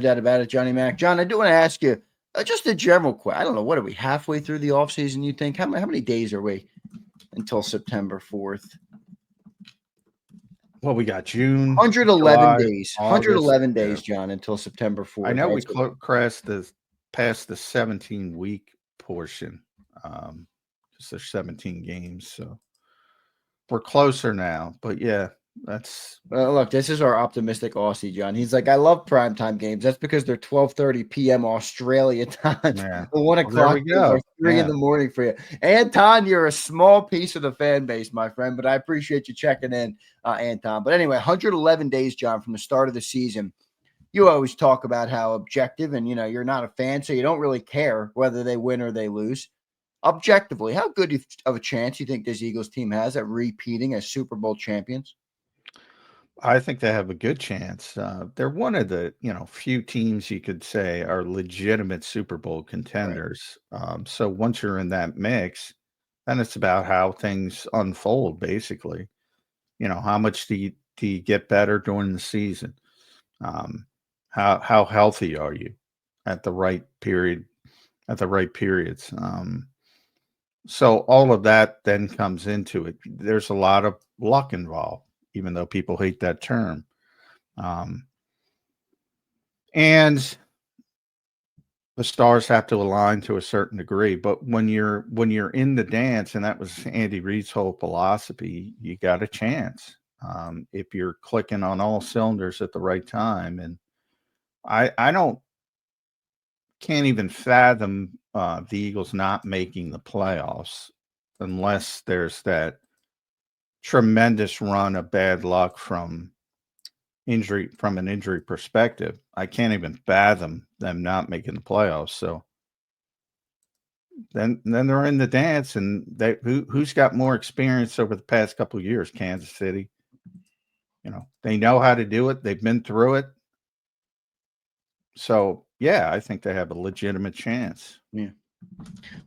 doubt about it, Johnny Mac. John, I do want to ask you just a general question. I don't know. What are we halfway through the offseason, you think? How many days are we until September 4th? Well, we got June, 111 July, days. August, 111 days, John, until September 4th. I know right? we crossed past the 17-week portion. Just there's 17 games, so we're closer now. But yeah, that's look, this is our optimistic Aussie, John. He's like, I love primetime games. That's because they're 12:30 p.m. Australia time. yeah. 1 Well, there o'clock we go. or 3 in the morning for you. Anton, you're a small piece of the fan base, my friend, but I appreciate you checking in, Anton. But anyway, 111 days, John, from the start of the season. You always talk about how objective and, you're not a fan, so you don't really care whether they win or they lose. Objectively, how good of a chance you think this Eagles team has at repeating as Super Bowl champions? I think they have a good chance. They're one of the few teams you could say are legitimate Super Bowl contenders. Right. So once you're in that mix, then it's about how things unfold. Basically, how much do you get better during the season? How healthy are you at the right period, at the right periods? So all of that then comes into it. There's a lot of luck involved, even though people hate that term. And the stars have to align to a certain degree. But when you're in the dance, and that was Andy Reid's whole philosophy, you got a chance if you're clicking on all cylinders at the right time. And I can't even fathom the Eagles not making the playoffs unless there's that tremendous run of bad luck from an injury perspective. I can't even fathom them not making the playoffs. So then they're in the dance, and who's got more experience over the past couple of years? Kansas City. They know how to do it. They've been through it. So yeah, I think they have a legitimate chance. Yeah.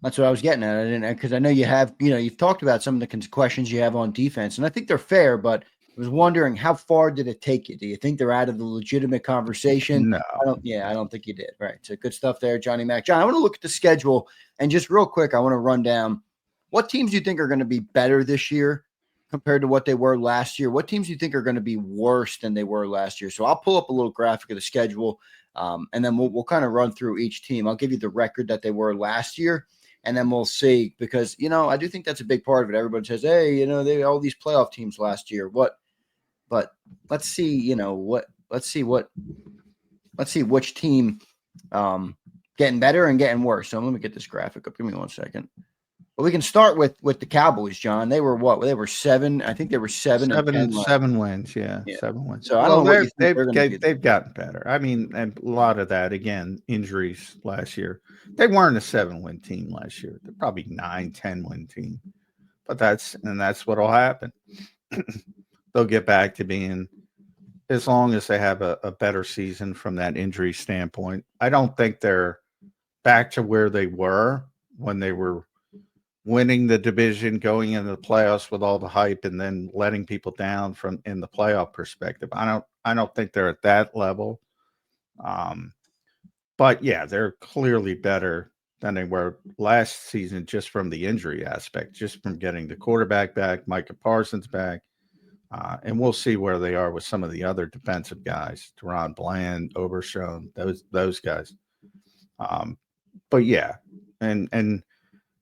That's what I was getting at. I didn't, because I know you have, you've talked about some of the questions you have on defense, and I think they're fair, but I was wondering, how far did it take you? Do you think they're out of the legitimate conversation? No. I don't think you did. Right. So good stuff there, Johnny Mac. John, I want to look at the schedule, and just real quick, I want to run down what teams you think are going to be better this year compared to what they were last year. What teams you think are going to be worse than they were last year? So I'll pull up a little graphic of the schedule, and then we'll kind of run through each team. I'll give you the record that they were last year, and then we'll see, because, I do think that's a big part of it. Everybody says, hey, they all these playoff teams last year. But let's see, let's see which team getting better and getting worse. So let me get this graphic up. Give me 1 second. But we can start with the Cowboys, John. They were what? They were 7. I think they were 7 and 10 7 wins. Yeah. 7 wins. So I don't know. They've gotten better. I mean, and a lot of that, again, injuries last year. They weren't a 7-win team last year. They're probably 9, 10-win team. But that's what'll happen. They'll get back to being, as long as they have a better season from that injury standpoint. I don't think they're back to where they were when they were winning the division, going into the playoffs with all the hype, and then letting people down from in the playoff perspective. I don't think they're at that level. But yeah, they're clearly better than they were last season, just from the injury aspect, just from getting the quarterback back, Micah Parsons back. And we'll see where they are with some of the other defensive guys, Deron Bland, Overshown, those guys. But yeah, and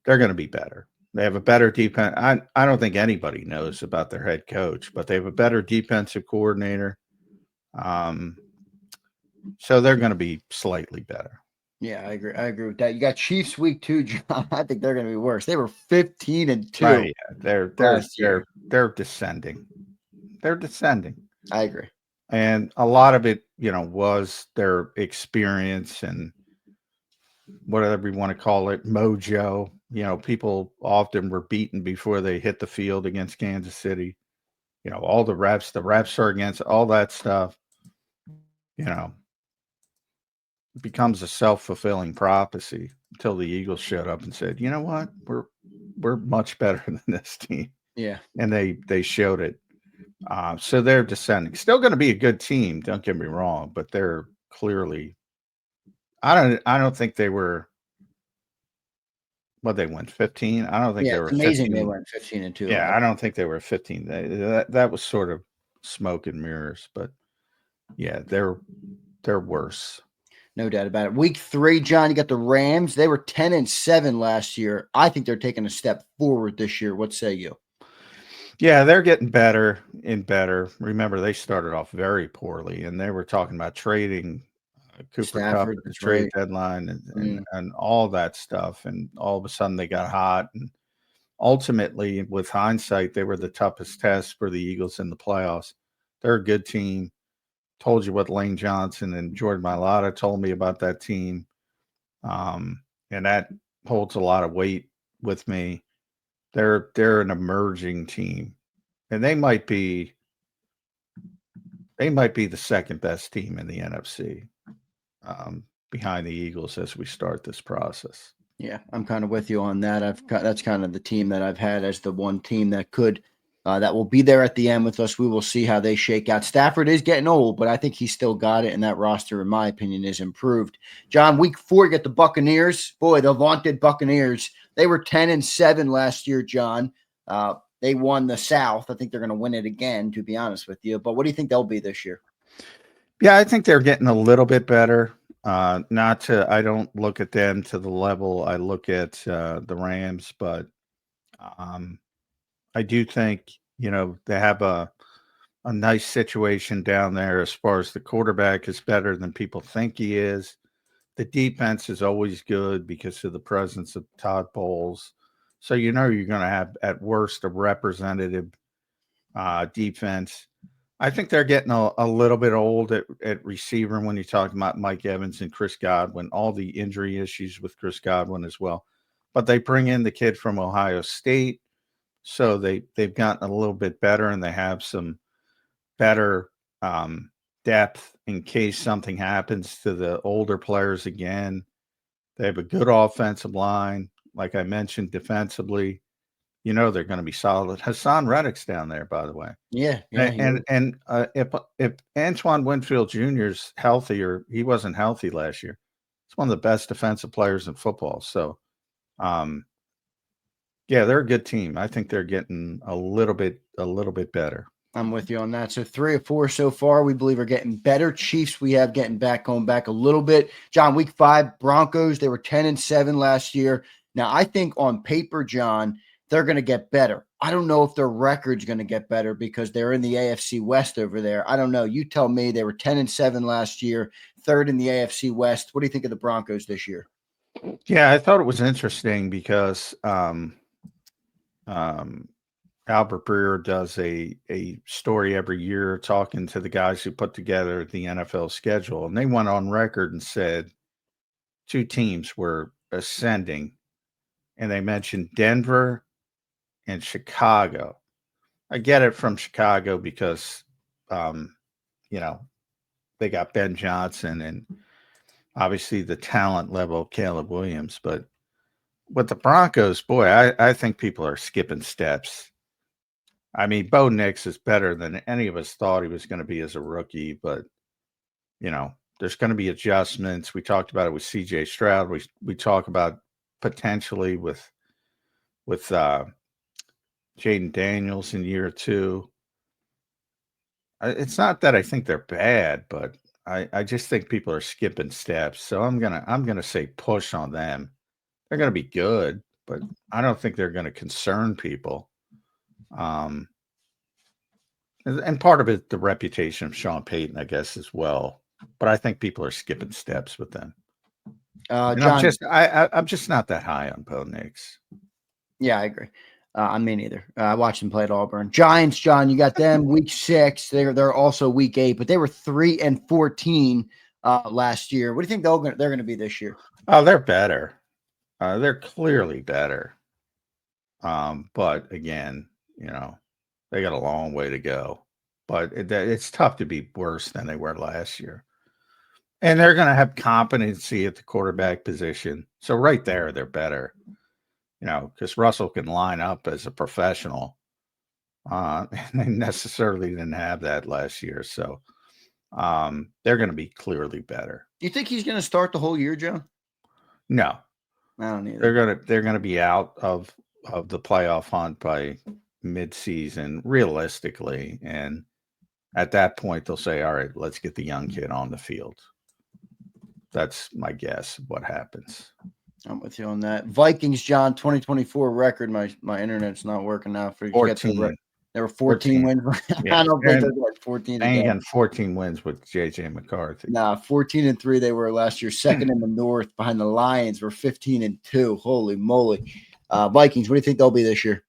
they're going to be better. They have a better defense. I don't think anybody knows about their head coach, but they have a better defensive coordinator. So they're going to be slightly better. Yeah, I agree with that. You got Chiefs week 2, John. I think they're going to be worse. They were 15-2. Right, yeah. They're descending. They're descending. I agree. And a lot of it, was their experience and whatever you want to call it, mojo. People often were beaten before they hit the field against Kansas City. All the reps are against all that stuff. Becomes a self-fulfilling prophecy until the Eagles showed up and said, you know what, we're much better than this team. Yeah. And they showed it. So they're descending. Still going to be a good team, don't get me wrong, but they're clearly I don't think they were. What they went 15? I don't think Yeah, they it's were amazing they 15. went 15-2 Yeah, last. I don't think they were 15. That was sort of smoke and mirrors, but yeah, they're worse. No doubt about it. Week 3, John, you got the Rams. They were 10-7 last year. I think they're taking a step forward this year. What say you? Yeah, they're getting better and better. Remember, they started off very poorly, and they were talking about trading Cooper Cup Stafford, at the that's trade right. deadline Mm. and all that stuff. And all of a sudden, they got hot. And ultimately, with hindsight, they were the toughest test for the Eagles in the playoffs. They're a good team. Told you what Lane Johnson and Jordan Mailata told me about that team. And that holds a lot of weight with me. They're an emerging team, and they might be the second best team in the NFC, behind the Eagles as we start this process. Yeah, I'm kind of with you on that. That's kind of the team that I've had as the one team that could that will be there at the end with us. We will see how they shake out. Stafford is getting old, but I think he's still got it, and that roster, in my opinion, is improved. John, week 4, you get the Buccaneers. Boy, the vaunted Buccaneers. They were 10-7 last year, John. They won the South. I think they're going to win it again, to be honest with you. But what do you think they'll be this year? Yeah, I think they're getting a little bit better. I don't look at them to the level I look at the Rams, but um, I do think, they have a nice situation down there as far as the quarterback is better than people think he is. The defense is always good because of the presence of Todd Bowles. So you're going to have at worst a representative defense. I think they're getting a little bit old at receiver when you talk about Mike Evans and Chris Godwin, all the injury issues with Chris Godwin as well. But they bring in the kid from Ohio State, so they've gotten a little bit better, and they have some better depth in case something happens to the older players again. They have a good offensive line. Like I mentioned, defensively, they're going to be solid. Hassan Reddick's down there, by the way. Yeah, And he and, and if Antoine Winfield Jr.'s healthy, or he wasn't healthy last year, he's one of the best defensive players in football. So, um, yeah, they're a good team. I think they're getting a little bit better. I'm with you on that. So 3 or 4 so far, we believe are getting better. Chiefs, we have going back a little bit. John, week 5, Broncos, they were 10-7 last year. Now, I think on paper, John, they're going to get better. I don't know if their record's going to get better because they're in the AFC West over there. I don't know. You tell me. They were 10-7 last year, third in the AFC West. What do you think of the Broncos this year? Yeah, I thought it was interesting because um, Albert Breer does a story every year talking to the guys who put together the NFL schedule, and they went on record and said 2 teams were ascending, and they mentioned Denver and Chicago. I get it from Chicago because, um, you know, they got Ben Johnson and obviously the talent level of Caleb Williams. But with the Broncos, boy, I think people are skipping steps. I mean, Bo Nix is better than any of us thought he was going to be as a rookie, but there's going to be adjustments. We talked about it with CJ Stroud. We talk about potentially with Jaden Daniels in year 2. It's not that I think they're bad, but I just think people are skipping steps. So I'm gonna say push on them. They're gonna be good, but I don't think they're gonna concern people. Um, and part of it, the reputation of Sean Payton, I guess, as well. But I think people are skipping steps with them. And John, I'm just not that high on Bo Nix. yeah, I agree. I mean, neither. I watched them play at Auburn. Giants, John, you got them week 6. They're also week 8, but they were 3-14 last year. What do you think they're going to be this year? Oh, they're better. They're clearly better. But again, they got a long way to go. But it's tough to be worse than they were last year. And they're going to have competency at the quarterback position. So right there, they're better. Because Russell can line up as a professional. And they necessarily didn't have that last year. So they're going to be clearly better. You think he's going to start the whole year, Joe? No, I don't either. they're gonna be out of the playoff hunt by midseason, realistically, and at that point they'll say, "All right, let's get the young kid on the field." That's my guess. What happens? I'm with you on that. Vikings, John, 2024 record. My internet's not working now. For 14. There were 14 wins. Yeah. I don't think there's like 14. They ain't getting 14 wins with JJ McCarthy. Nah, 14-3 they were last year. Second in the North behind the Lions. Were 15-2. Holy moly. Vikings, what do you think they'll be this year?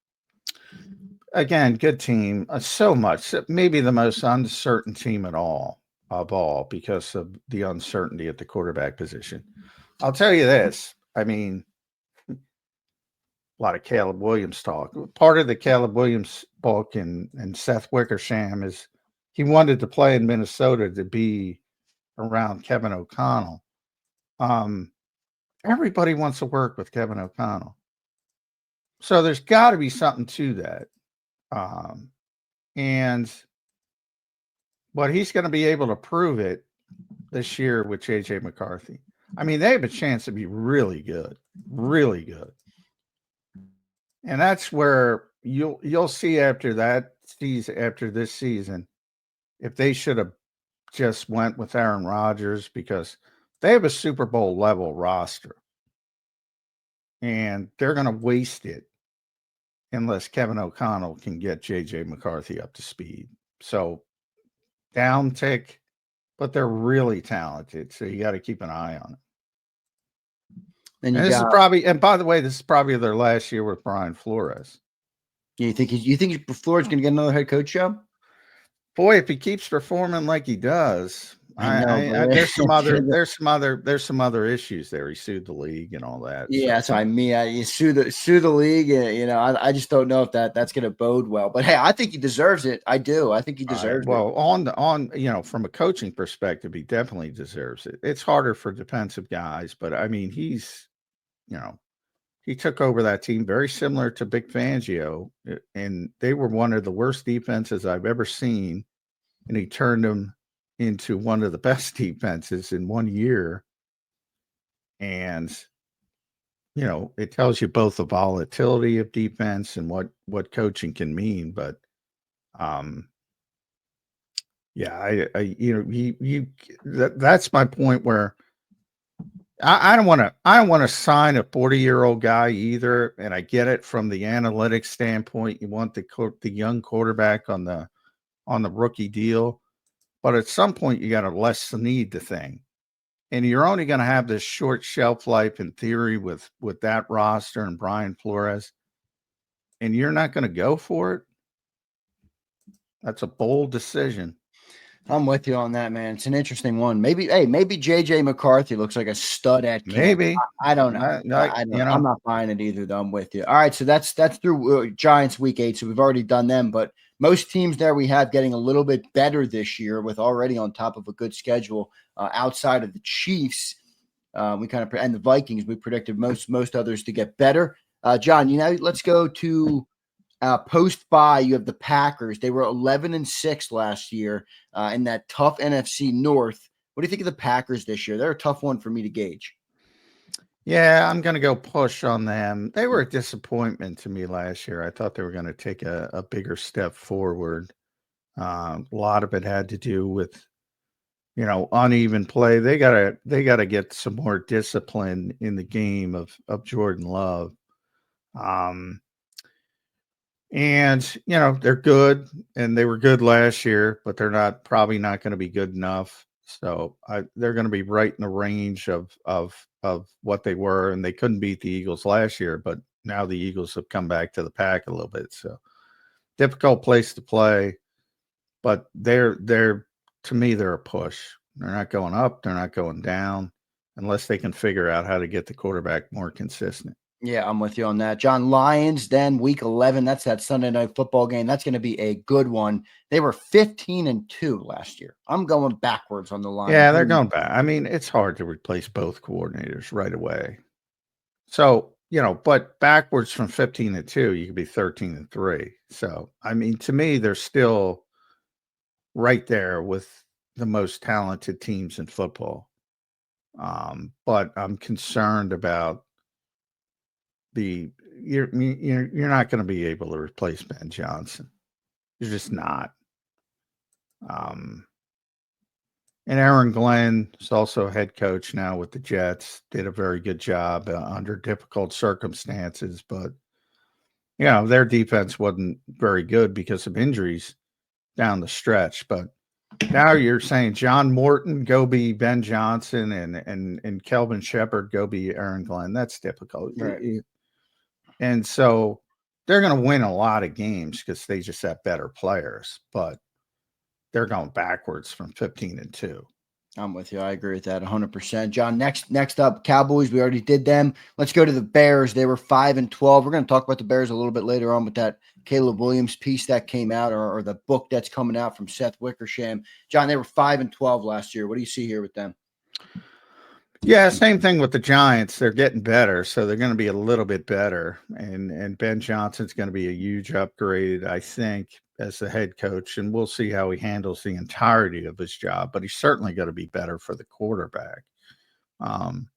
Again, good team. So much. Maybe the most uncertain team of all because of the uncertainty at the quarterback position. I'll tell you this. I mean, a lot of Caleb Williams talk. Part of the Caleb Williams book and Seth Wickersham is he wanted to play in Minnesota to be around Kevin O'Connell. Everybody wants to work with Kevin O'Connell. So there's got to be something to that. But he's going to be able to prove it this year with JJ McCarthy. I mean, they have a chance to be really good, really good. And that's where you'll see after that season, after this season, if they should have just went with Aaron Rodgers, because they have a Super Bowl level roster and they're going to waste it unless Kevin O'Connell can get JJ McCarthy up to speed. So down tick, but they're really talented. So you got to keep an eye on it. And this is probably, and by the way, this is probably their last year with Brian Flores. You think Flores going to get another head coach job? Boy, if he keeps performing like he does, there's some other issues there. He sued the league and all that. Yeah, so I mean, you sue the league. You know, I just don't know if that's going to bode well. But hey, I think he deserves it. I do. I think he deserves it. Well, on from a coaching perspective, he definitely deserves it. It's harder for defensive guys, but I mean, he took over that team very similar to Vic Fangio, and they were one of the worst defenses I've ever seen, and he turned them into one of the best defenses in 1 year. And, it tells you both the volatility of defense and what coaching can mean. But, that's my point where I don't want to sign a 40-year-old guy either. And I get it from the analytics standpoint. You want the young quarterback on the rookie deal. But at some point, you got to lessen need the thing. And you're only going to have this short shelf life in theory with that roster and Brian Flores. And you're not going to go for it? That's a bold decision. I'm with you on that, man. It's an interesting one. Maybe JJ McCarthy looks like a stud at camp. Maybe. I don't know. I'm not buying it either, though. I'm with you. All right, so that's through Giants week 8. So we've already done them, but most teams there we have getting a little bit better this year with already on top of a good schedule outside of the Chiefs. We kind of and the Vikings. We predicted most others to get better. John, let's go to. Post bye, you have the Packers. They were 11-6 last year in that tough NFC North. What do you think of the Packers this year? They're a tough one for me to gauge. Yeah, I'm going to go push on them. They were a disappointment to me last year. I thought they were going to take a bigger step forward. A lot of it had to do with, uneven play. They gotta get some more discipline in the game of Jordan Love. And, they're good, and they were good last year, but they're probably not going to be good enough. So they're going to be right in the range of what they were, and they couldn't beat the Eagles last year, but now the Eagles have come back to the pack a little bit. So difficult place to play, but to me, they're a push. They're not going up. They're not going down unless they can figure out how to get the quarterback more consistent. Yeah, I'm with you on that. John, Lions, then week 11. That's that Sunday night football game. That's going to be a good one. They were 15-2 last year. I'm going backwards on the Lions. Yeah, they're going back. I mean, it's hard to replace both coordinators right away. So, but backwards from 15-2, you could be 13-3. So, I mean, to me, they're still right there with the most talented teams in football. But I'm concerned about you're not going to be able to replace Ben Johnson. You're just not. And Aaron Glenn is also head coach now with the Jets. Did a very good job under difficult circumstances, but their defense wasn't very good because of injuries down the stretch. But now you're saying John Morton go be Ben Johnson and Kelvin Shepard go be Aaron Glenn. That's difficult. Right. And so they're going to win a lot of games because they just have better players, but they're going backwards from 15-2. I'm with you. I agree with that 100%. John, next up, Cowboys. We already did them. Let's go to the Bears. They were 5-12. We're going to talk about the Bears a little bit later on with that Caleb Williams piece that came out or the book that's coming out from Seth Wickersham. John, they were 5-12 last year. What do you see here with them? Yeah, same thing with the Giants. They're getting better, so they're going to be a little bit better. And Ben Johnson's going to be a huge upgrade, I think, as the head coach. And we'll see how he handles the entirety of his job. But he's certainly going to be better for the quarterback. And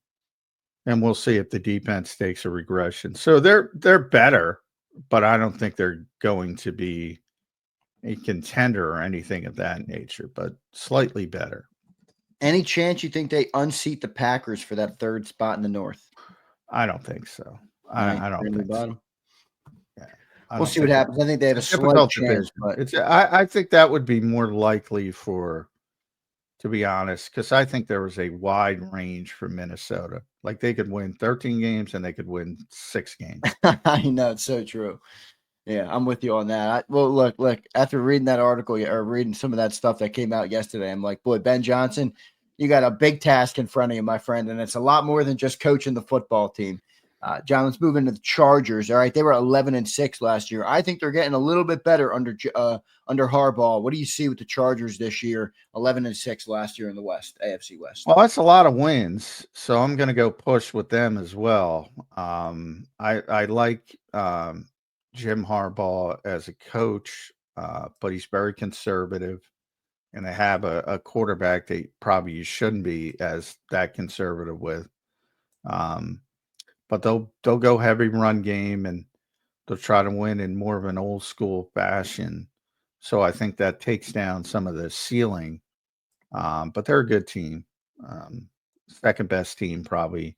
we'll see if the defense takes a regression. So they're better, but I don't think they're going to be a contender or anything of that nature, but slightly better. Any chance you think they unseat the Packers for that third spot in the North? I don't think so. I don't think so. Yeah, we'll see what happens. I think they have a slight chance, but I think that would be more likely to be honest, because I think there was a wide range for Minnesota. Like they could win 13 games and they could win 6 games. I know, it's so true. Yeah, I'm with you on that. Well, look, after reading that article or reading some of that stuff that came out yesterday, I'm like, boy, Ben Johnson, you got a big task in front of you, my friend, and it's a lot more than just coaching the football team. John, let's move into the Chargers. All right, they were 11-6 last year. I think they're getting a little bit better under Harbaugh. What do you see with the Chargers this year? 11-6 last year in the West, AFC West. Well, that's a lot of wins, so I'm going to go push with them as well. I like Jim Harbaugh as a coach, but he's very conservative, and they have a quarterback that probably you shouldn't be as that conservative with. But they'll go heavy run game, and they'll try to win in more of an old school fashion. So I think that takes down some of the ceiling. But they're a good team, second best team probably.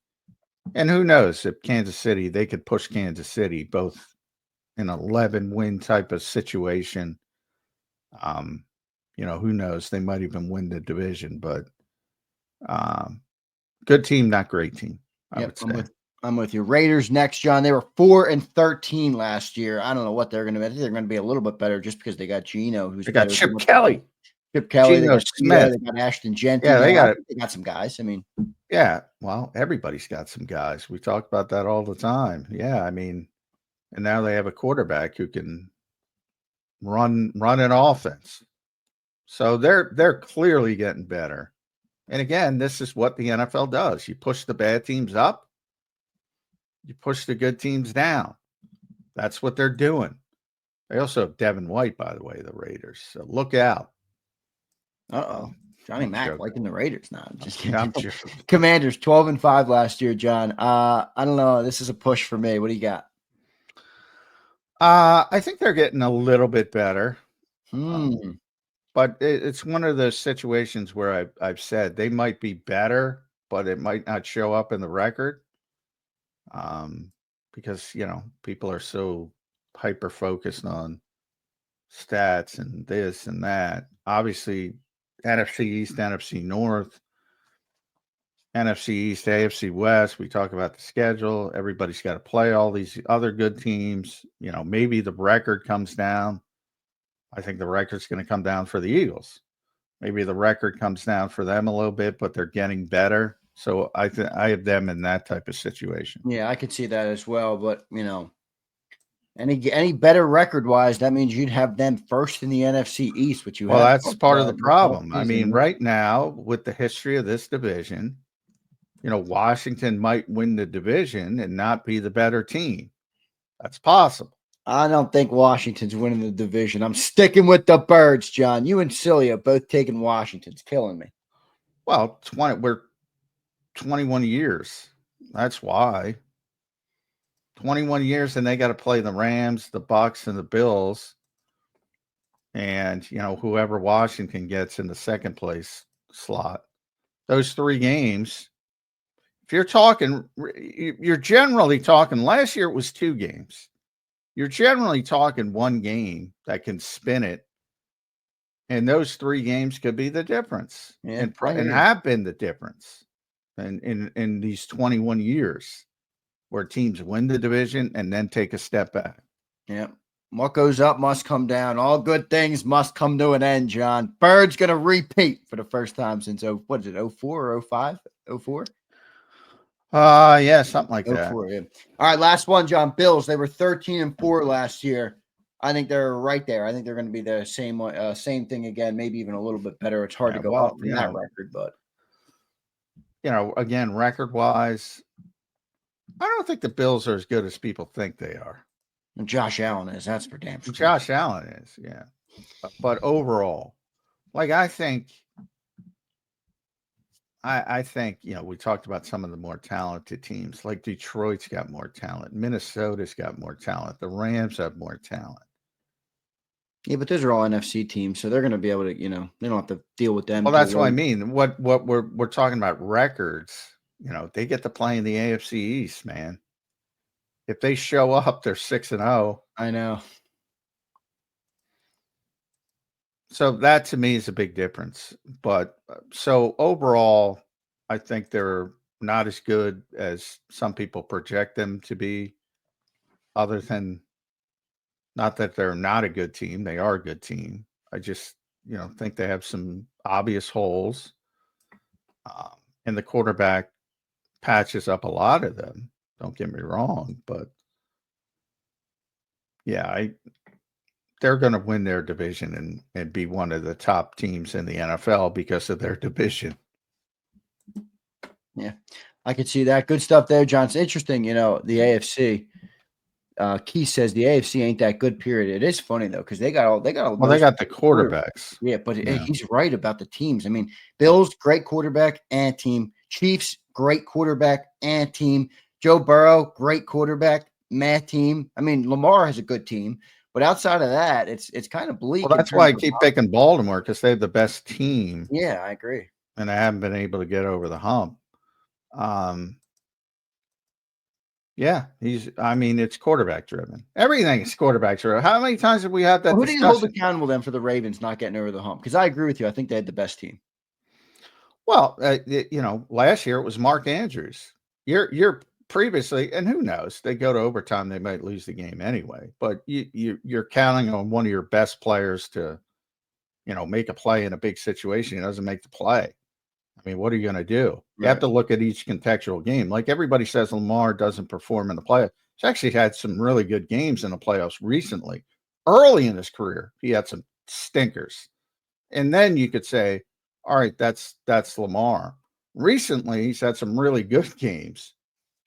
And who knows if Kansas City, they could push Kansas City both in an 11-win type of situation. Who knows? They might even win the division, but good team, not great team, I would say. I'm with you. Raiders next, John. They were 4-13 last year. I don't know what they're going to be. I think they're going to be a little bit better just because they got Geno, they got Chip Kelly. They got Smith. They got Ashton Genty. Yeah, they got some guys. I mean, yeah. Well, everybody's got some guys. We talk about that all the time. Yeah, I mean, and now they have a quarterback who can run an offense. So they're clearly getting better. And again, this is what the NFL does. You push the bad teams up. You push the good teams down. That's what they're doing. They also have Devin White, by the way, the Raiders. So look out. Johnny Mac liking the Raiders now. I'm just kidding. I'm sure. Commanders 12-5 last year, John. I don't know. This is a push for me. What do you got? I think they're getting a little bit better. But it's one of those situations where I've said they might be better, but it might not show up in the record. Because people are so hyper focused on stats and this and that. Obviously, NFC East, NFC North, NFC East, AFC West. We talk about the schedule. Everybody's got to play all these other good teams. Maybe the record comes down. I think the record's going to come down for the Eagles. Maybe the record comes down for them a little bit, but they're getting better. So I have them in that type of situation. Yeah, I could see that as well. But any better record wise, that means you'd have them first in the NFC East, which you. Well, that's part of the problem. I mean, right now with the history of this division, Washington might win the division and not be the better team. That's possible. I don't think Washington's winning the division. I'm sticking with the Birds, John. You and Celia both taking Washington's killing me. Well, we're 21 years. That's why. 21 years, and they got to play the Rams, the Bucks, and the Bills. And, whoever Washington gets in the second place slot. Those 3 games, if you're generally talking, last year it was 2 games. You're generally talking 1 game that can spin it. And those 3 games could be the difference, and have been the difference in these 21 years where teams win the division and then take a step back. Yeah. What goes up must come down. All good things must come to an end, John. Bird's going to repeat for the first time since, 04 or 05? 04? Yeah, something like that. 04, yeah. All right, last one, John. Bills, they were 13-4 last year. I think they're right there. I think they're going to be the same thing again, maybe even a little bit better. It's hard to go up from that record, but again, record-wise, I don't think the Bills are as good as people think they are. And Josh Allen is. That's for damn sure. Josh Allen is, yeah. But overall, I think, we talked about some of the more talented teams. Like Detroit's got more talent. Minnesota's got more talent. The Rams have more talent. Yeah, but those are all NFC teams, so they're going to be able to, they don't have to deal with them. Well, that's what I mean. What we're talking about records. They get to play in the AFC East, man. If they show up, they're 6-0. I know. So that to me is a big difference. But so overall, I think they're not as good as some people project them to be, other than not that they're not a good team. They are a good team. I just, think they have some obvious holes. And the quarterback patches up a lot of them. Don't get me wrong, but yeah, they're going to win their division and be one of the top teams in the NFL because of their division. Yeah, I could see that. Good stuff there, John. It's interesting, the AFC. Keith says the AFC ain't that good. Period. It is funny though, because they got the quarterbacks. Yeah, but he's right about the teams. I mean, Bills, great quarterback and team. Chiefs, great quarterback and team. Joe Burrow, great quarterback, team. I mean, Lamar has a good team, but outside of that, it's kind of bleak. Well, that's why I keep picking Baltimore, because they have the best team. Yeah, I agree. And I haven't been able to get over the hump. Yeah, it's quarterback driven. Everything is quarterback driven. How many times have we had that? Who do you hold accountable then for the Ravens not getting over the hump? Because I agree with you. I think they had the best team. Well, last year it was Mark Andrews. You're previously, and who knows? They go to overtime, they might lose the game anyway. But you're counting on one of your best players to, make a play in a big situation. He doesn't make the play. I mean, what are you going to do? You have to look at each contextual game. Like everybody says, Lamar doesn't perform in the playoffs. He's actually had some really good games in the playoffs recently. Early in his career, he had some stinkers. And then you could say, all right, that's Lamar. Recently, he's had some really good games,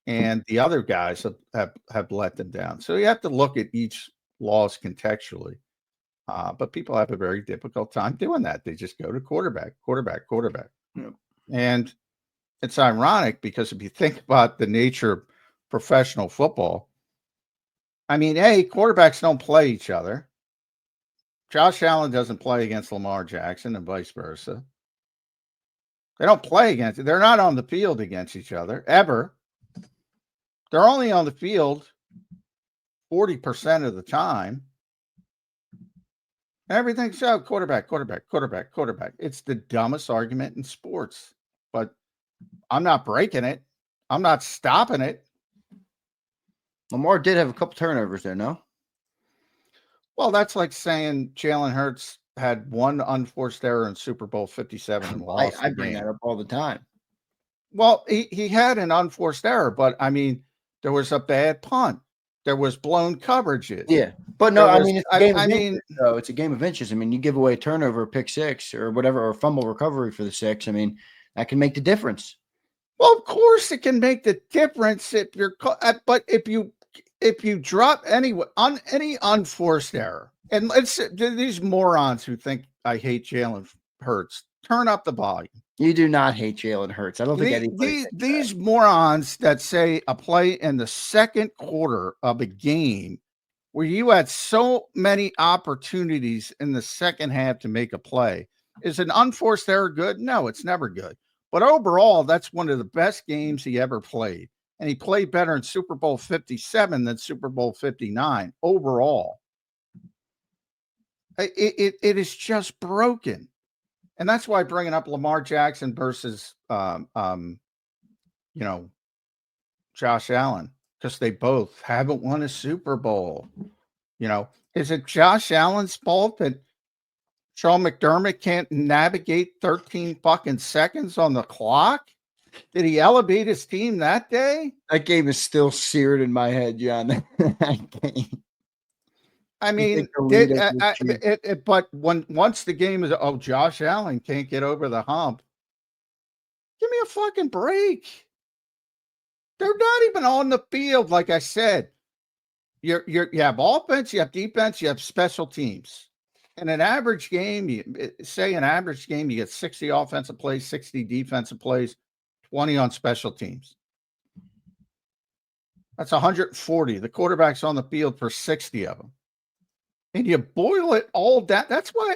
and the other guys have let them down. So you have to look at each loss contextually. But people have a very difficult time doing that. They just go to quarterback. Yep. And it's ironic because if you think about the nature of professional football, I mean, quarterbacks don't play each other. Josh Allen doesn't play against Lamar Jackson and vice versa. They don't play against. They're not on the field against each other ever. They're only on the field 40% of the time. Everything's quarterback. It's the dumbest argument in sports, but I'm not breaking it. I'm not stopping it. Lamar did have a couple turnovers there, no? Well, that's like saying Jalen Hurts had one unforced error in Super Bowl 57 and lost. I bring that up all the time. Well, he had an unforced error, but I mean, there was a bad punt. There was blown coverages. Yeah, but no, it's a game of inches, though. It's a game of inches. I mean, you give away a turnover, a pick six, or whatever, or fumble recovery for the 6. I mean, that can make the difference. Well, of course, it can make the difference if you're. But if you if you drop on any unforced error, and these morons who think I hate Jalen Hurts, turn up the volume. You do not hate Jalen Hurts. I don't think anybody. These morons that say a play in the second quarter of a game where you had so many opportunities in the second half to make a play, is an unforced error good? No, it's never good. But overall, that's one of the best games he ever played. And he played better in Super Bowl 57 than Super Bowl 59 overall. It is just broken. And that's why bringing up Lamar Jackson versus, Josh Allen, because they both haven't won a Super Bowl. Is it Josh Allen's fault that Sean McDermott can't navigate 13 fucking seconds on the clock? Did he elevate his team that day? That game is still seared in my head, John. That game. I mean, but once the game is, Josh Allen can't get over the hump. Give me a fucking break. They're not even on the field. Like I said, you have offense, you have defense, you have special teams. In an average game, you get 60 offensive plays, 60 defensive plays, 20 on special teams. That's 140. The quarterback's on the field for 60 of them. And you boil it all down. That's why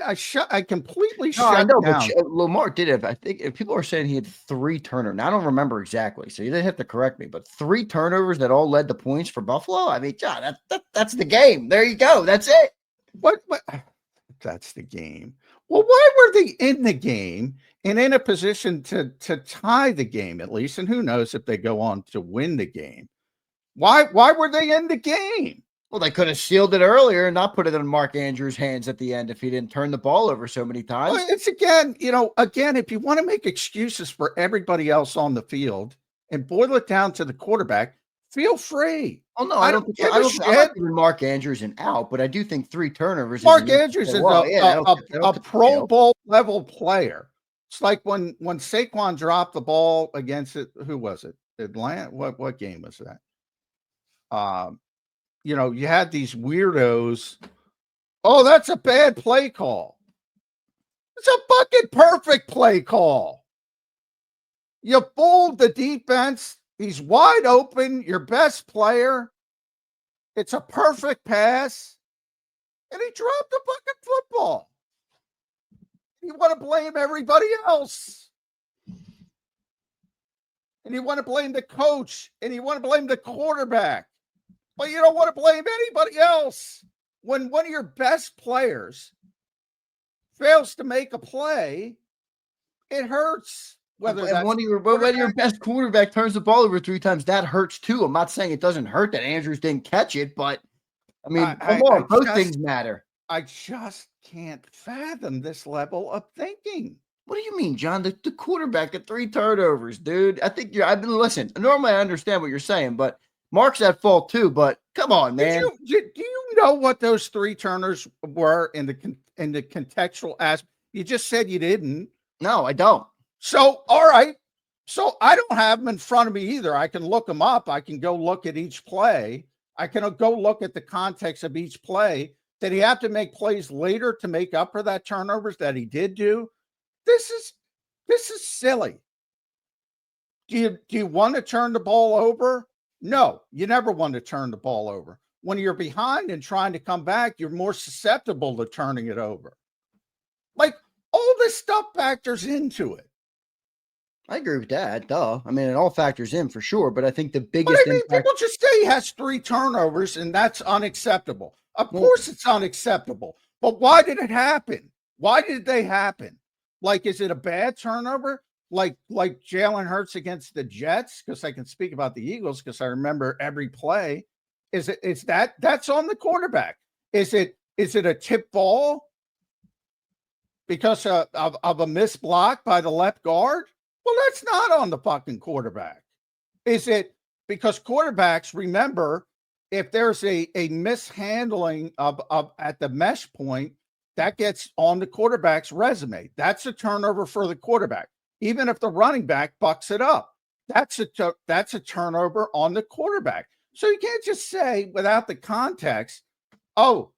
I completely shut down. But Lamar did have, I think, if people are saying he had 3 turnovers. Now, I don't remember exactly, so you didn't have to correct me, but 3 turnovers that all led to points for Buffalo? I mean, John, that's the game. There you go. That's it. What? That's the game. Well, why were they in the game and in a position to tie the game at least? And who knows if they go on to win the game? Why were they in the game? Well, they could have sealed it earlier and not put it in Mark Andrews' hands at the end if he didn't turn the ball over so many times. Well, it's again, if you want to make excuses for everybody else on the field and boil it down to the quarterback, feel free. Oh no, I don't think I'm Mark Andrews and out, but I do think 3 turnovers. Mark Andrews is a Pro Bowl level player. It's like when Saquon dropped the ball against it. Who was it? Atlanta. What game was that? You had these weirdos. Oh, that's a bad play call. It's a fucking perfect play call. You fooled the defense. He's wide open, your best player. It's a perfect pass. And he dropped the fucking football. You want to blame everybody else. And you want to blame the coach. And you want to blame the quarterback. But you don't want to blame anybody else. When one of your best players fails to make a play, it hurts. Whether one of your best quarterback turns the ball over 3 times, that hurts too. I'm not saying it doesn't hurt that Andrews didn't catch it, but I mean, both things matter. I just can't fathom this level of thinking. What do you mean, John? The quarterback at 3 turnovers, dude. I think listen. Normally, I understand what you're saying, but Mark's at fault too. But come on, man. Do you know what those 3 turners were in the contextual aspect? You just said you didn't. No, I don't. So, all right. So I don't have them in front of me either. I can look them up. I can go look at each play. I can go look at the context of each play. Did he have to make plays later to make up for that turnovers that he did do? This is silly. Do you want to turn the ball over? No, you never want to turn the ball over. When you're behind and trying to come back, you're more susceptible to turning it over. Like, all this stuff factors into it. I agree with that. Duh. I mean, it all factors in for sure, but I think the biggest people just say he has 3 turnovers and that's unacceptable. Of course it's unacceptable. But why did it happen? Why did they happen? Like, is it a bad turnover? Like Jalen Hurts against the Jets? Because I can speak about the Eagles because I remember every play. That's on the quarterback. Is it a tip ball because of a missed block by the left guard? Well, that's not on the fucking quarterback. Is it because quarterbacks, remember, if there's a mishandling of at the mesh point, that gets on the quarterback's resume. That's a turnover for the quarterback. Even if the running back bucks it up, that's a turnover on the quarterback. So you can't just say without the context, oh,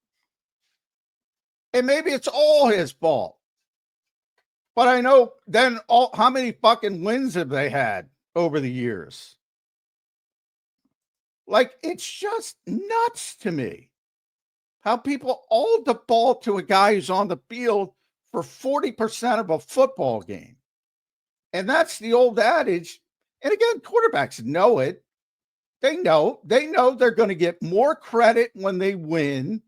and maybe it's all his fault. But I know then how many fucking wins have they had over the years? Like, it's just nuts to me how people all default to a guy who's on the field for 40% of a football game. And that's the old adage. And again, quarterbacks know it. They know they're going to get more credit when they win,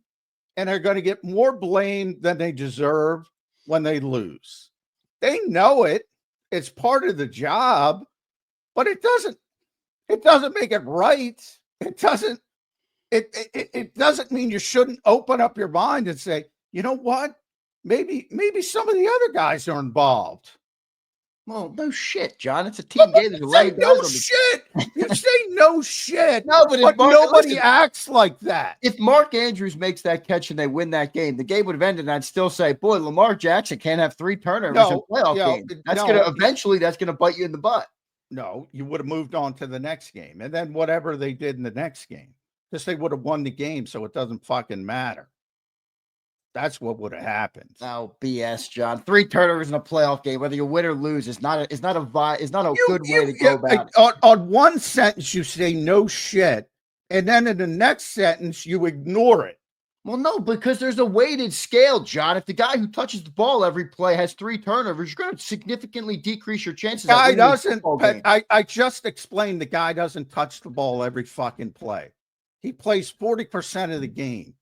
and they're going to get more blame than they deserve when they lose. They know it. It's part of the job, but it doesn't make it right. It doesn't mean you shouldn't open up your mind and say, you know what? Maybe some of the other guys are involved. Well, no shit, John. It's a team game. Say no shit. You say no shit. No, but nobody acts like that. If Mark Andrews makes that catch and they win that game, the game would have ended, and I'd still say, boy, Lamar Jackson can't have 3 turnovers in a playoff game. That's gonna bite you in the butt. No, you would have moved on to the next game. And then whatever they did in the next game, just they would have won the game, so it doesn't fucking matter. That's what would have happened. Oh, BS, John. 3 turnovers in a playoff game, whether you win or lose, is not a good way to go about it. On one sentence, you say no shit, and then in the next sentence, you ignore it. Well, no, because there's a weighted scale, John. If the guy who touches the ball every play has 3 turnovers, you're going to significantly decrease your chances. Guy doesn't. I just explained the guy doesn't touch the ball every fucking play. He plays 40% of the game.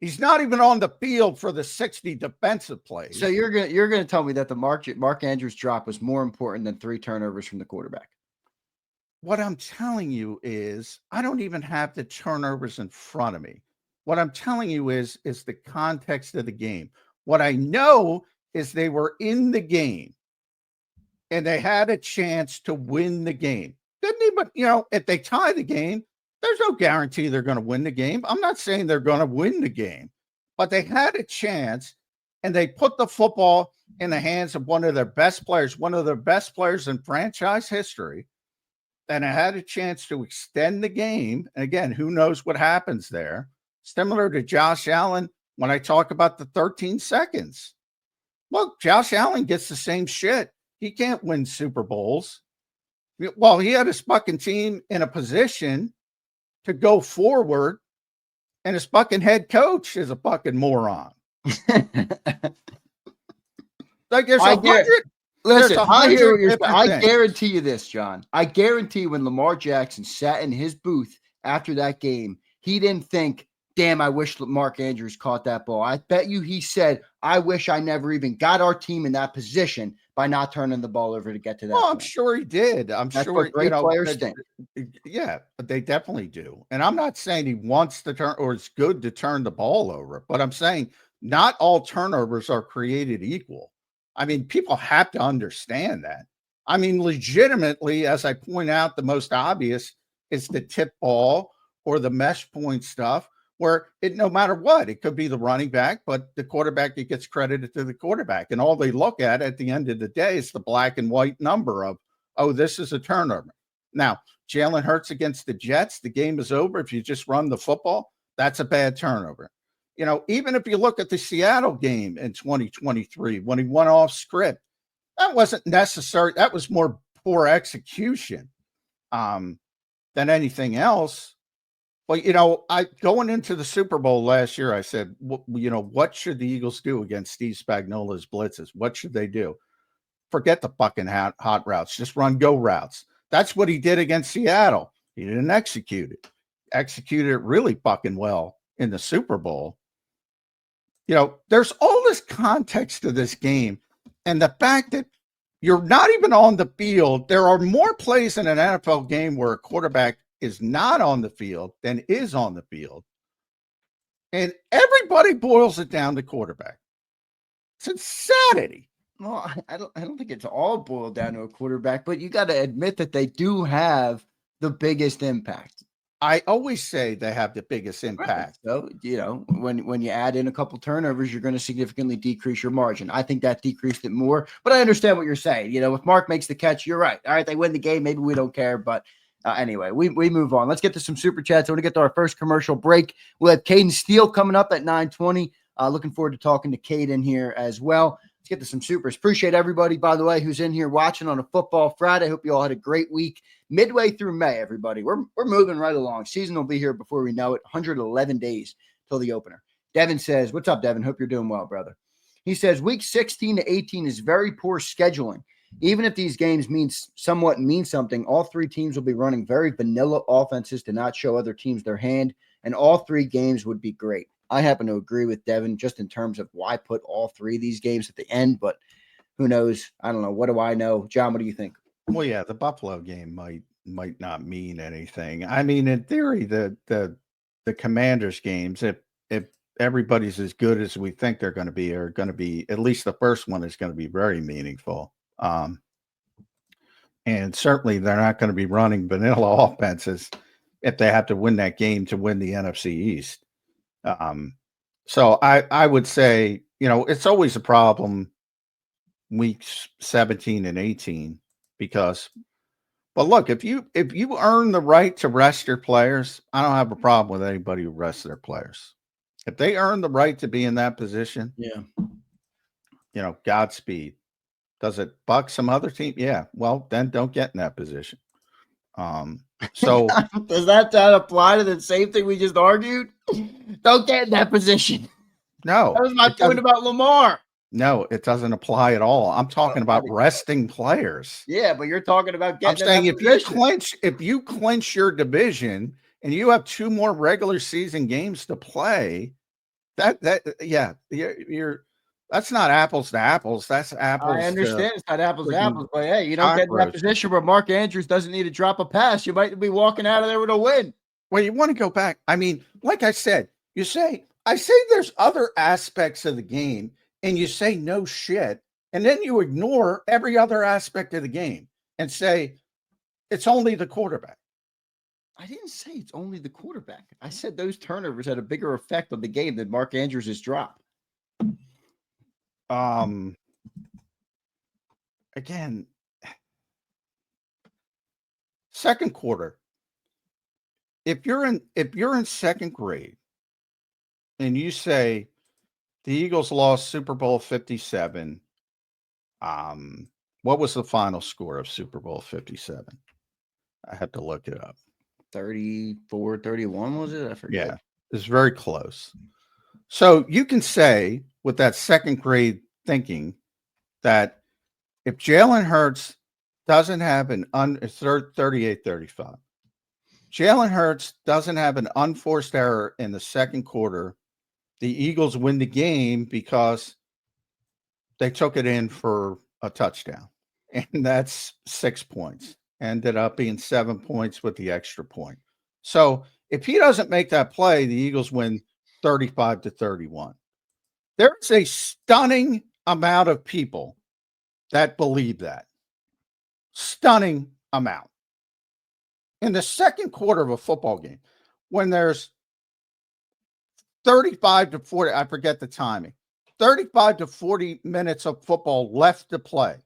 He's not even on the field for the 60 defensive plays. So you're gonna tell me that the Mark Andrews drop was more important than 3 turnovers from the quarterback? What I'm telling you is I don't even have the turnovers in front of me. What I'm telling you is the context of the game. What I know is they were in the game and they had a chance to win the game. Didn't even, if they tie the game, there's no guarantee they're going to win the game. I'm not saying they're going to win the game, but they had a chance and they put the football in the hands of one of their best players in franchise history. And I had a chance to extend the game. And again, who knows what happens there? Similar to Josh Allen when I talk about the 13 seconds. Well, Josh Allen gets the same shit. He can't win Super Bowls. Well, he had his fucking team in a position to go forward, and his fucking head coach is a fucking moron. Like there's I hear what you're saying. I guarantee you this, John. I guarantee when Lamar Jackson sat in his booth after that game, he didn't think, damn, I wish Mark Andrews caught that ball. I bet you he said, I wish I never even got our team in that position by not turning the ball over to get to that. Well, I'm sure he did. That's sure what great players think. Yeah, but they definitely do. And I'm not saying he wants to turn or it's good to turn the ball over, but I'm saying not all turnovers are created equal. I mean, people have to understand that. I mean, legitimately, as I point out, the most obvious is the tip ball or the mesh point stuff, where no matter what, it could be the running back, but the quarterback, it gets credited to the quarterback. And all they look at the end of the day is the black and white number of, oh, this is a turnover. Now, Jalen Hurts against the Jets, the game is over. If you just run the football, that's a bad turnover. Even if you look at the Seattle game in 2023, when he went off script, that wasn't necessary. That was more poor execution than anything else. But, I going into the Super Bowl last year, I said, what should the Eagles do against Steve Spagnuolo's blitzes? What should they do? Forget the fucking hot routes. Just run go routes. That's what he did against Seattle. He didn't execute it. Executed it really fucking well in the Super Bowl. There's all this context to this game. And the fact that you're not even on the field, there are more plays in an NFL game where a quarterback is not on the field than is on the field. And everybody boils it down to quarterback. It's insanity. Well, I don't think it's all boiled down to a quarterback, but you got to admit that they do have the biggest impact. I always say they have the biggest impact. Right. So, when you add in a couple turnovers, you're going to significantly decrease your margin. I think that decreased it more, but I understand what you're saying. If Mark makes the catch, you're right. All right, they win the game. Maybe we don't care, but Anyway, we move on. Let's get to some super chats. I want to get to our first commercial break. We'll have Caden Steele coming up at 9:20. Looking forward to talking to Caden here as well. Let's get to some supers. Appreciate everybody, by the way, who's in here watching on a Football Friday. Hope you all had a great week. Midway through May, everybody. We're moving right along. Season will be here before we know it. 111 days till the opener. Devin says, what's up, Devin? Hope you're doing well, brother. He says, week 16 to 18 is very poor scheduling. Even if these games mean something, all three teams will be running very vanilla offenses to not show other teams their hand, and all three games would be great. I happen to agree with Devin just in terms of why put all three of these games at the end, but who knows? I don't know. What do I know? John, what do you think? Well, yeah, the Buffalo game might not mean anything. I mean, in theory, the Commanders games, if everybody's as good as we think they're going to be, are going to be, at least the first one is going to be very meaningful. And certainly they're not going to be running vanilla offenses if they have to win that game to win the NFC East. So I would say, it's always a problem weeks 17 and 18 but look, if you earn the right to rest your players, I don't have a problem with anybody who rests their players. If they earn the right to be in that position, Godspeed. Does it buck some other team? Yeah. Well, then don't get in that position. So does that apply to the same thing we just argued? Don't get in that position. No. That was my point about Lamar. No, it doesn't apply at all. I'm talking about resting players. Yeah, but you're talking about getting. I'm saying if you clinch your division and you have 2 more regular season games to play, you're that's not apples to apples. That's apples. I understand it's not apples to apples, but hey, you don't get in that position where Mark Andrews doesn't need to drop a pass. You might be walking out of there with a win. Well, you want to go back. I mean, like I said, I say there's other aspects of the game, and you say no shit, and then you ignore every other aspect of the game and say it's only the quarterback. I didn't say it's only the quarterback. I said those turnovers had a bigger effect on the game than Mark Andrews' drop. Again, second quarter. If you're in second grade and you say the Eagles lost Super Bowl 57, what was the final score of Super Bowl 57? I had to look it up. 34-31 was it? I forget. Yeah, it's very close. So you can say with that second grade thinking that if Jalen Hurts doesn't have an 38-35, Jalen Hurts doesn't have an unforced error in the second quarter, the Eagles win the game because they took it in for a touchdown. And that's 6 points. Ended up being 7 points with the extra point. So if he doesn't make that play, the Eagles win 35-31. There's a stunning amount of people that believe that. Stunning amount. In the second quarter of a football game, when there's 35-40, I forget the timing, 35 to 40 minutes of football left to play,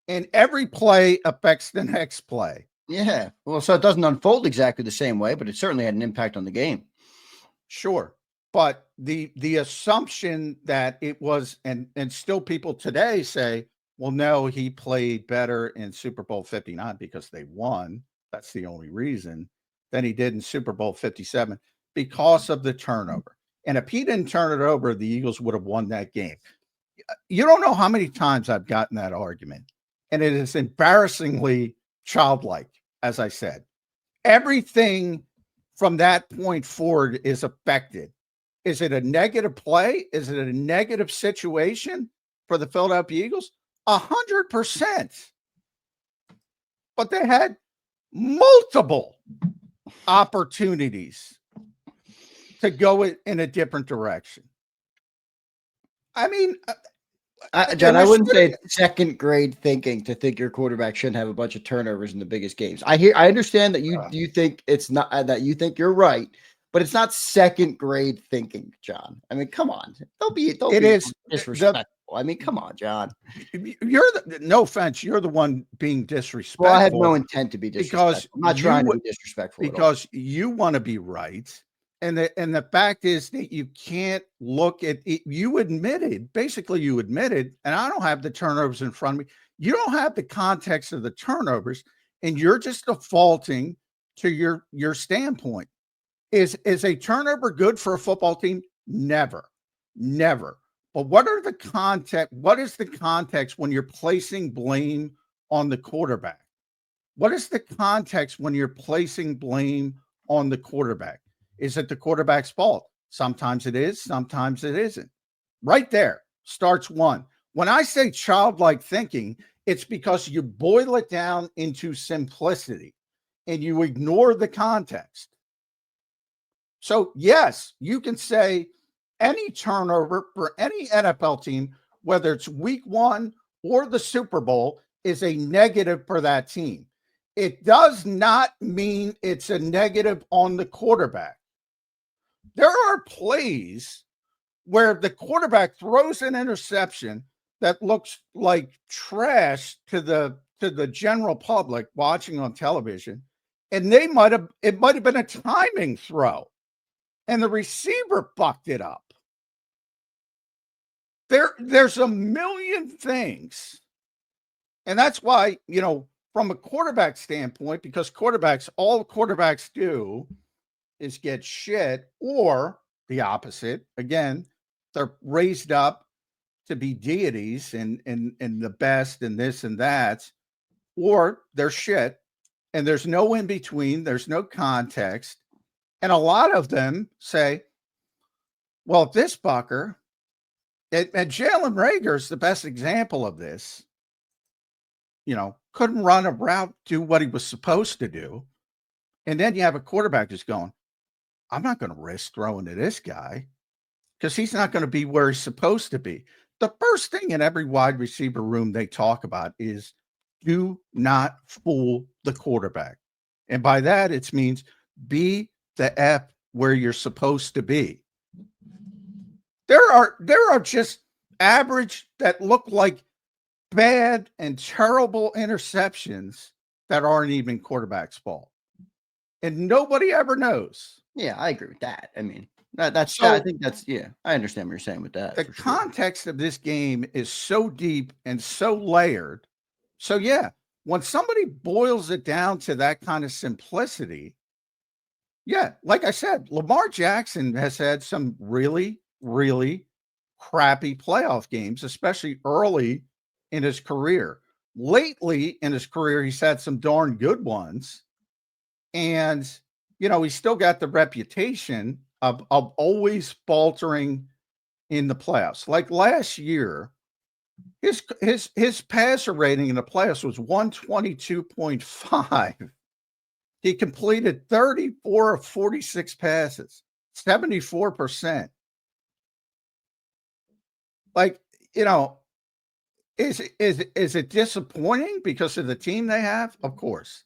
and every play affects the next play. Yeah. Well, so it doesn't unfold exactly the same way, but it certainly had an impact on the game. Sure. But the assumption that it was, and still people today say, well, no, he played better in Super Bowl 59 because they won. That's the only reason. Than he did in Super Bowl 57 because of the turnover. And if he didn't turn it over, the Eagles would have won that game. You don't know how many times I've gotten that argument. And it is embarrassingly childlike, as I said. Everything from that point forward is affected. Is it a negative play? Is it a negative situation for the Philadelphia Eagles? 100%. But they had multiple opportunities to go in a different direction. I mean, John, I wouldn't say it's second grade thinking to think your quarterback shouldn't have a bunch of turnovers in the biggest games. I understand that you think it's not that you think you're right, but it's not second grade thinking, John. I mean, come on, don't be disrespectful. I mean, come on, John. No offense, you're the one being disrespectful. Well, I have no intent to be disrespectful. I'm not trying to be disrespectful because you want to be right. And the fact is that you can't look at it. You admitted, and I don't have the turnovers in front of me. You don't have the context of the turnovers, and you're just defaulting to your standpoint. Is a turnover good for a football team? Never. But what is the context when you're placing blame on the quarterback? What is the context when you're placing blame on the quarterback? Is it the quarterback's fault? Sometimes it is, sometimes it isn't. Right there starts one. When I say childlike thinking, it's because you boil it down into simplicity and you ignore the context. So, yes, you can say any turnover for any NFL team, whether it's week 1 or the Super Bowl, is a negative for that team. It does not mean it's a negative on the quarterback. There are plays where the quarterback throws an interception that looks like trash to the general public watching on television, and it might have been a timing throw, and the receiver bucked it up. There's a million things, and that's why, from a quarterback standpoint, because all quarterbacks do is get shit, or the opposite. Again, they're raised up to be deities and the best and this and that, or they're shit, and there's no in between. There's no context. And a lot of them say, well, this fucker, and Jalen Reagor is the best example of this, couldn't run a route, do what he was supposed to do. And then you have a quarterback just going, I'm not going to risk throwing to this guy because he's not going to be where he's supposed to be. The first thing in every wide receiver room they talk about is do not fool the quarterback. And by that, it means be the F where you're supposed to be. There are just average that look like bad and terrible interceptions that aren't even quarterback's fault. And nobody ever knows. Yeah, I agree with that. I mean, I understand what you're saying with that. The context of this game is so deep and so layered. So, yeah, when somebody boils it down to that kind of simplicity, yeah, like I said, Lamar Jackson has had some really, really crappy playoff games, especially early in his career. Lately in his career, he's had some darn good ones. And, he's still got the reputation of always faltering in the playoffs. Like last year, his passer rating in the playoffs was 122.5. He completed 34 of 46 passes, 74%. Like, is it disappointing because of the team they have? Of course.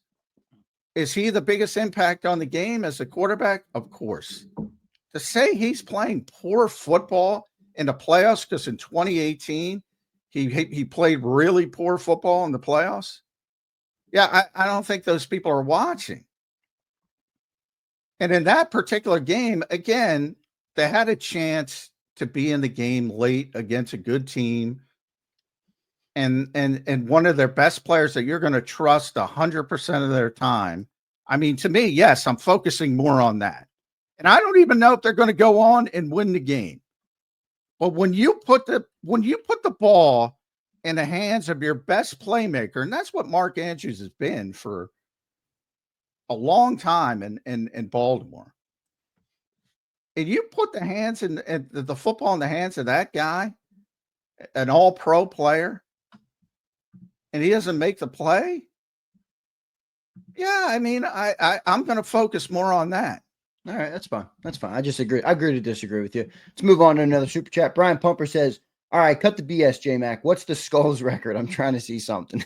Is he the biggest impact on the game as a quarterback? Of course. To say he's playing poor football in the playoffs because in 2018 he played really poor football in the playoffs. Yeah, I don't think those people are watching. And in that particular game, again, they had a chance to be in the game late against a good team. And one of their best players that you're going to trust 100% of their time. I mean, to me, yes, I'm focusing more on that. And I don't even know if they're going to go on and win the game. But when you put the ball in the hands of your best playmaker, and that's what Mark Andrews has been for a long time in Baltimore. And you put the football in the hands of that guy, an all-pro player, and he doesn't make the play. Yeah, I mean, I'm going to focus more on that. All right, that's fine. That's fine. I agree to disagree with you. Let's move on to another super chat. Brian Pumper says, all right, cut the BS, J-Mac. What's the Skulls record? I'm trying to see something.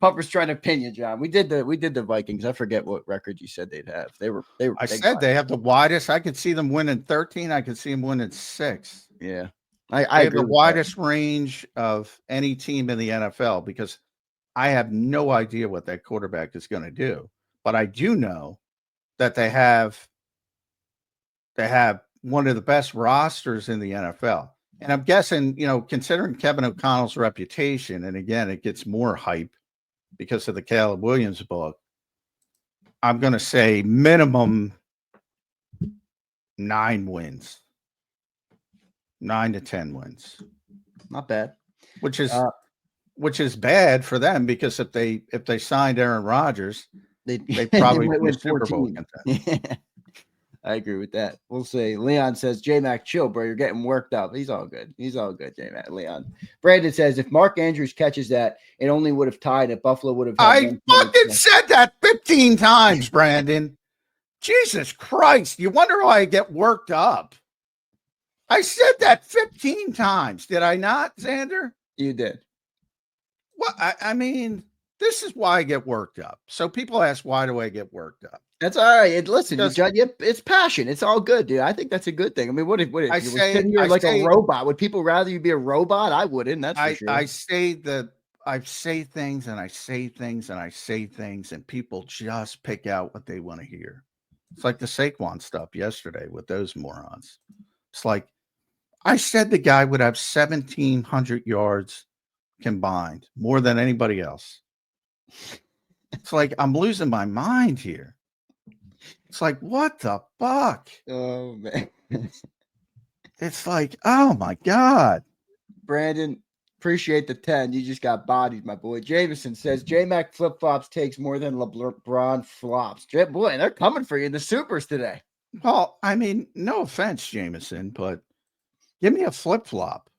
Pumper's trying to pin you, John. We did the Vikings. I forget what record you said they'd have. They were. I said they have the widest. I could see them winning 13. I could see them winning 6. Yeah. I They have agree the with that. widest range of any team in the NFL because I have no idea what that quarterback is going to do. But I do know that they have one of the best rosters in the NFL. And I'm guessing, considering Kevin O'Connell's reputation, and again, it gets more hype because of the Caleb Williams book, I'm going to say minimum 9 wins, 9 to 10 wins. Not bad. Which is bad for them because if they signed Aaron Rodgers, they probably might be win a Super Bowl 14. contender. I agree with that. We'll say Leon says, J-Mac, chill, bro. You're getting worked up. He's all good. He's all good, J-Mac. Leon. Brandon says, if Mark Andrews catches that, it only would have tied it. Buffalo would have had I fucking said that 15 times, Brandon. Jesus Christ. You wonder why I get worked up. I said that 15 times. Did I not, Zander? You did. Well, I mean, this is why I get worked up. So people ask, why do I get worked up? That's all right. Listen, it's passion. It's all good, dude. I think that's a good thing. I mean, what if you were sitting here like a robot? Would people rather you be a robot? I wouldn't. That's for sure. I say things and I say things and I say things, and people just pick out what they want to hear. It's like the Saquon stuff yesterday with those morons. It's like I said the guy would have 1,700 yards combined, more than anybody else. It's like I'm losing my mind here. It's like, what the fuck? Oh, man. It's like, oh, my God. Brandon, appreciate the 10. You just got bodied, my boy. Jameson says, J-Mac flip-flops takes more than LeBron flops. Boy, they're coming for you in the supers today. Well, I mean, no offense, Jameson, but give me a flip-flop.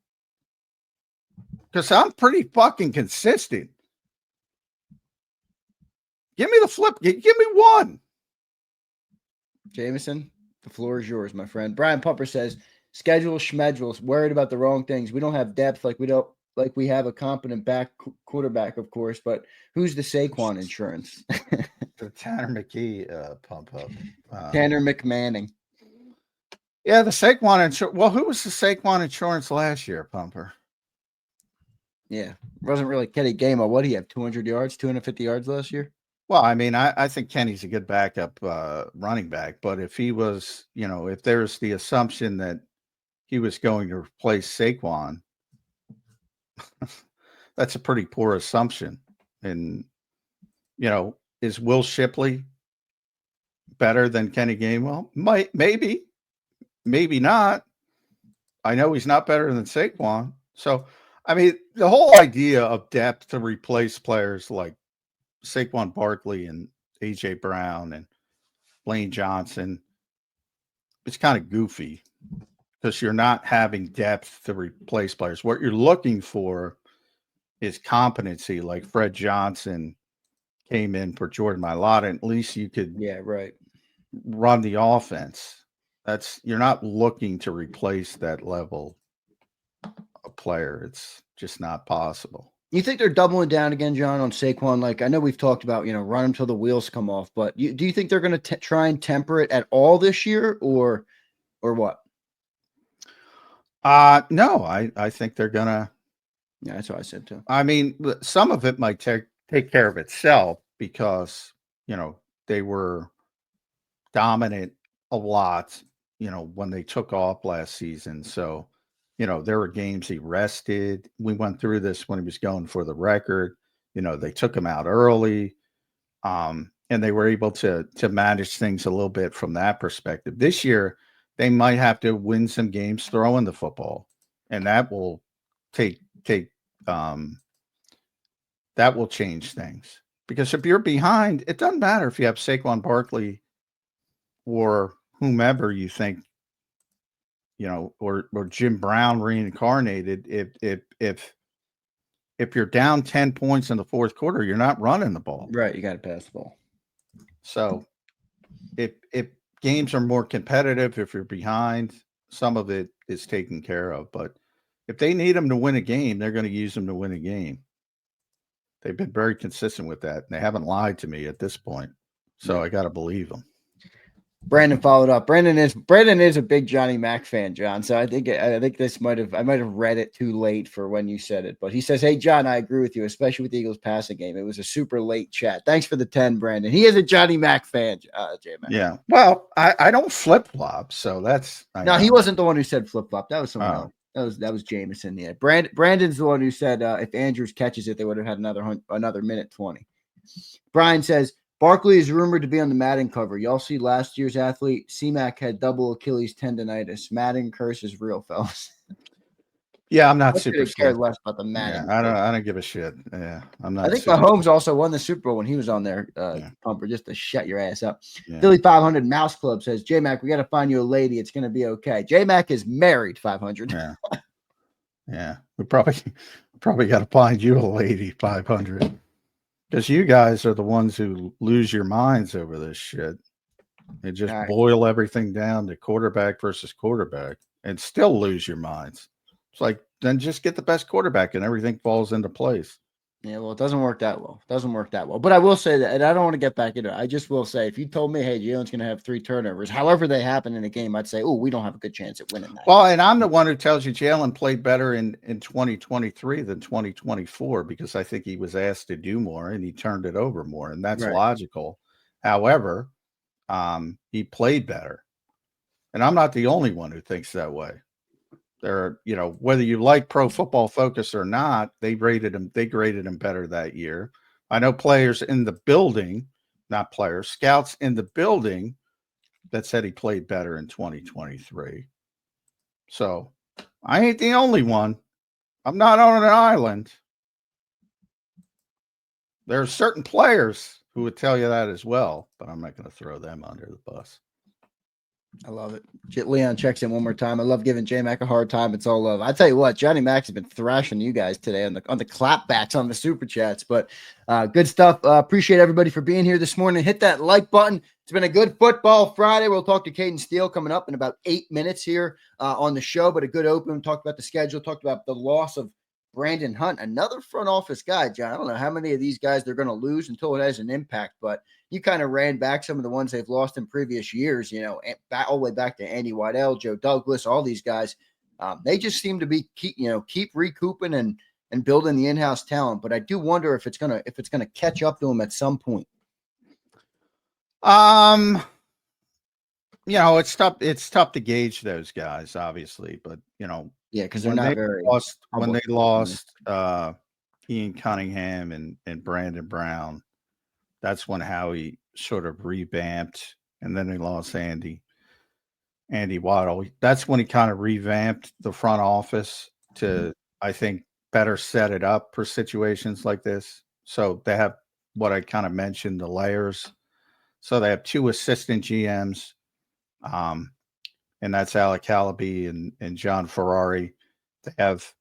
Because I'm pretty fucking consistent. Give me the flip. Give me one. Jameson, the floor is yours, my friend. Brian Pumper says, schedule schmedules, worried about the wrong things. We don't have depth like we have a competent quarterback, of course, but who's the Saquon insurance? The Tanner McKee pump up. Tanner McManning. Yeah, the Saquon insurance. Well, who was the Saquon insurance last year, Pumper? Yeah, wasn't really Kenny Gainwell. What do you have? 200 yards, 250 yards last year? Well, I mean, I think Kenny's a good backup running back, but if he was, if there's the assumption that he was going to replace Saquon, that's a pretty poor assumption. And, is Will Shipley better than Kenny Gainwell? Maybe not. I know he's not better than Saquon. So, I mean, the whole idea of depth to replace players like Saquon Barkley and A.J. Brown and Lane Johnson, it's kind of goofy because you're not having depth to replace players. What you're looking for is competency, like Fred Johnson came in for Jordan Mailata. At least you could run the offense. You're not looking to replace that level of player. It's just not possible. You think they're doubling down again, John, on Saquon? Like, I know we've talked about, run him till the wheels come off, but do you think they're going to try and temper it at all this year or what? No, I think they're going to. Yeah, that's what I said too. I mean, some of it might take care of itself because, they were dominant a lot, when they took off last season. So, there were games he rested. We went through this when he was going for the record. They took him out early, and they were able to manage things a little bit from that perspective. This year, they might have to win some games throwing the football, and that will that will change things. Because if you're behind, it doesn't matter if you have Saquon Barkley or whomever you think, or Jim Brown reincarnated. If you're down 10 points in the fourth quarter, you're not running the ball. Right. You got to pass the ball. So if games are more competitive, if you're behind, some of it is taken care of. But if they need them to win a game, they're going to use them to win a game. They've been very consistent with that. And they haven't lied to me at this point. So I got to believe them. Brandon followed up. Brandon is a big Johnny Mac fan, John. So I think this might have read it too late for when you said it. But he says, "Hey John, I agree with you, especially with the Eagles passing game. It was a super late chat. Thanks for the 10, Brandon. He is a Johnny Mac fan, J Mac. Yeah. Well, I don't flip flop, so that's He wasn't the one who said flip flop. That was someone Oh. else. That was Jameson. Yeah, Brandon's the one who said if Andrews catches it, they would have had another minute 20. Brian says Barkley is rumored to be on the Madden cover. Y'all see last year's athlete? C-Mac had double Achilles tendonitis. Madden curse is real, fellas. Yeah, I'm not super scared less about the Madden. Yeah, I don't give a shit. Yeah, I'm not. I think Mahomes also won the Super Bowl when he was on there, Pumper, just to shut your ass up. Yeah. Philly 500 Mouse Club says, J-Mac, we got to find you a lady. It's going to be okay. J-Mac is married, 500. Yeah. Yeah. We probably got to find you a lady, 500. Because you guys are the ones who lose your minds over this shit. They just boil everything down to quarterback versus quarterback and still lose your minds. It's like, then just get the best quarterback and everything falls into place. Yeah, well, it doesn't work that well. But I will say that, and I don't want to get back into it. I just will say, if you told me, hey, Jalen's going to have 3 turnovers, however they happen in a game, I'd say, oh, we don't have a good chance at winning that. Well, and I'm the one who tells you Jalen played better in 2023 than 2024 because I think he was asked to do more and he turned it over more, and that's logical. However, he played better. And I'm not the only one who thinks that way. There, whether you like Pro Football Focus or not, they graded him better that year. I know players in the building, not players, scouts in the building that said he played better in 2023. So I ain't the only one. I'm not on an island. There are certain players who would tell you that as well, but I'm not going to throw them under the bus. I love it. Leon checks in one more time. I love giving J-Mac a hard time. It's all love. I tell you what, Johnny Mac has been thrashing you guys today on the clapbacks on the super chats, but good stuff. Appreciate everybody for being here this morning. Hit that like button. It's been a good football Friday. We'll talk to Caden Steele coming up in about 8 minutes here on the show, but a good open. Talked about the schedule, talked about the loss of Brandon Hunt, another front office guy, John. I don't know how many of these guys they're going to lose until it has an impact, but you kind of ran back some of the ones they've lost in previous years, all the way back to Andy Waddell, Joe Douglas, all these guys. They just seem to be keep recouping and building the in-house talent. But I do wonder if it's gonna catch up to them at some point. It's tough to gauge those guys, obviously, but because they're not very when they lost Ian Cunningham and Brandon Brown. That's when Howie sort of revamped, and then they lost Andy Waddle. That's when he kind of revamped the front office to, I think, better set it up for situations like this. So they have what I kind of mentioned, the layers. So they have 2 assistant GMs, and that's Alec Calaby and John Ferrari. They have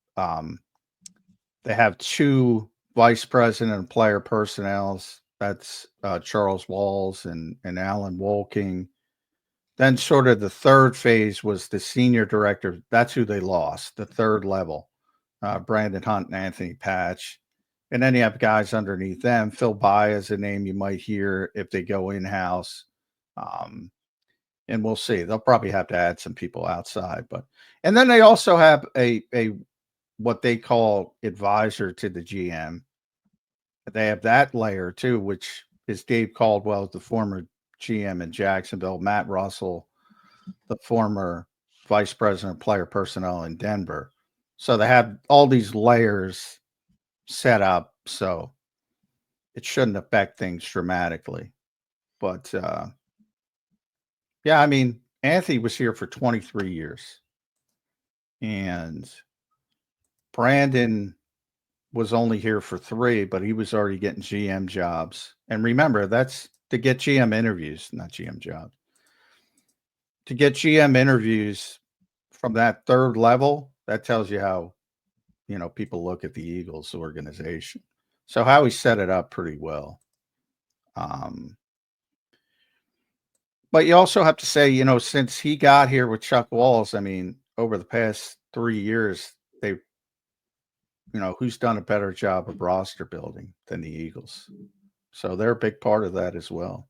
2 vice president and player personnels. That's Charles Walls and Alan Wolking. Then sort of the third phase was the senior director. That's who they lost, the third level, Brandon Hunt and Anthony Patch. And then you have guys underneath them. Phil By is a name you might hear if they go in-house. And we'll see. They'll probably have to add some people outside. And then they also have a what they call advisor to the GM. They have that layer too, which is Dave Caldwell, the former GM in Jacksonville, Matt Russell, the former vice president of player personnel in Denver. So they have all these layers set up, so it shouldn't affect things dramatically. But yeah, I mean, Anthony was here for 23 years, and Brandon was only here for 3, but he was already getting GM jobs. And remember, that's to get GM interviews, not GM jobs. To get GM interviews from that third level, that tells you how, people look at the Eagles organization. So Howie set it up pretty well. But you also have to say, since he got here with Chuck Walls, I mean, over the past 3 years, they've, who's done a better job of roster building than the Eagles? So they're a big part of that as well.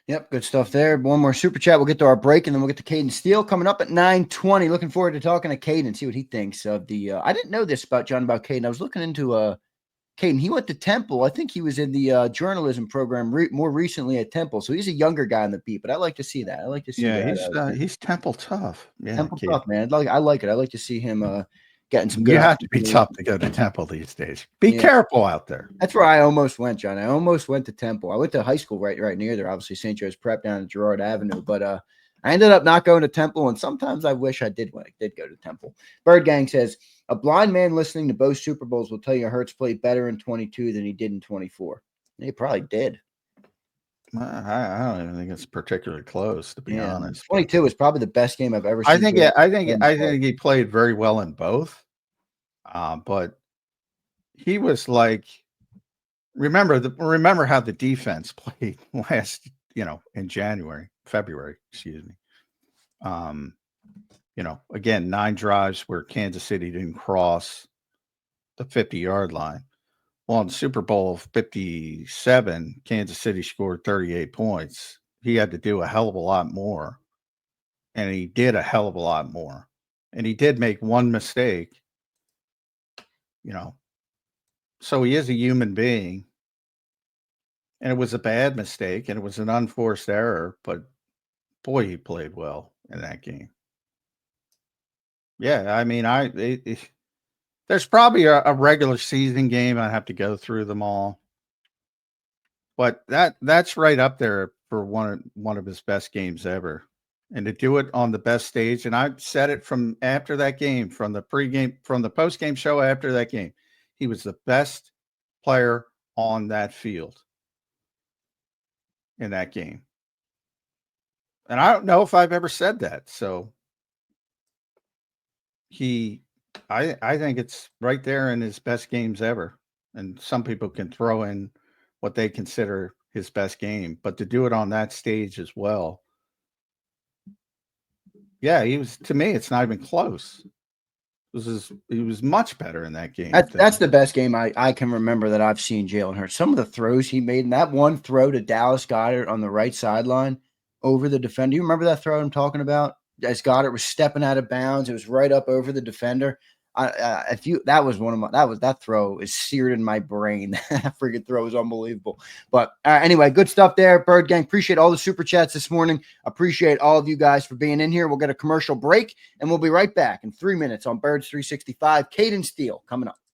Yep, good stuff there. One more super chat. We'll get to our break, and then we'll get to Caden Steele coming up at 9:20. Looking forward to talking to Caden, see what he thinks of the I didn't know this about John, about Caden. I was looking into Caden. He went to Temple. I think he was in the journalism program more recently at Temple. So he's a younger guy on the beat, but I like to see that. I like to see that. He's Temple tough. Yeah, Temple tough, man. I like it. I like to see him getting some good. You have to be tough to go to Temple these days. Be careful out there. That's where I almost went, John. I almost went to Temple. I went to high school right near there, obviously St. Joe's Prep down at Girard Avenue. But I ended up not going to Temple, and sometimes I wish I did when I did go to Temple. Bird Gang says, a blind man listening to both Super Bowls will tell you Hurts played better in 22 than he did in 24. He probably did. I don't even think it's particularly close, to be honest. 22 is probably the best game I've ever seen. I think he played very well in both. But he was like, remember how the defense played last, in February, excuse me. Again, 9 drives where Kansas City didn't cross the 50-yard line. Well, in Super Bowl 57, Kansas City scored 38 points. He had to do a hell of a lot more, and he did a hell of a lot more. And he did make one mistake, so he is a human being, and it was a bad mistake, and it was an unforced error, but boy, he played well in that game. Yeah, I mean, there's probably a regular season game. I have to go through them all, but that's right up there for one of his best games ever. And to do it on the best stage, and I said it from after that game, from the post-game show after that game, he was the best player on that field in that game. And I don't know if I've ever said that. So I think it's right there in his best games ever. And some people can throw in what they consider his best game, but to do it on that stage as well. Yeah, to me, it's not even close. He was much better in that game. That's the best game I can remember that I've seen Jalen Hurts. Some of the throws he made, and that one throw to Dallas Goedert on the right sideline over the defender. You remember that throw I'm talking about? As Goddard was stepping out of bounds, it was right up over the defender. That throw is seared in my brain. That freaking throw is unbelievable. But anyway, good stuff there, Bird Gang. Appreciate all the super chats this morning. Appreciate all of you guys for being in here. We'll get a commercial break, and we'll be right back in 3 minutes on Birds 365. Caden Steele coming up.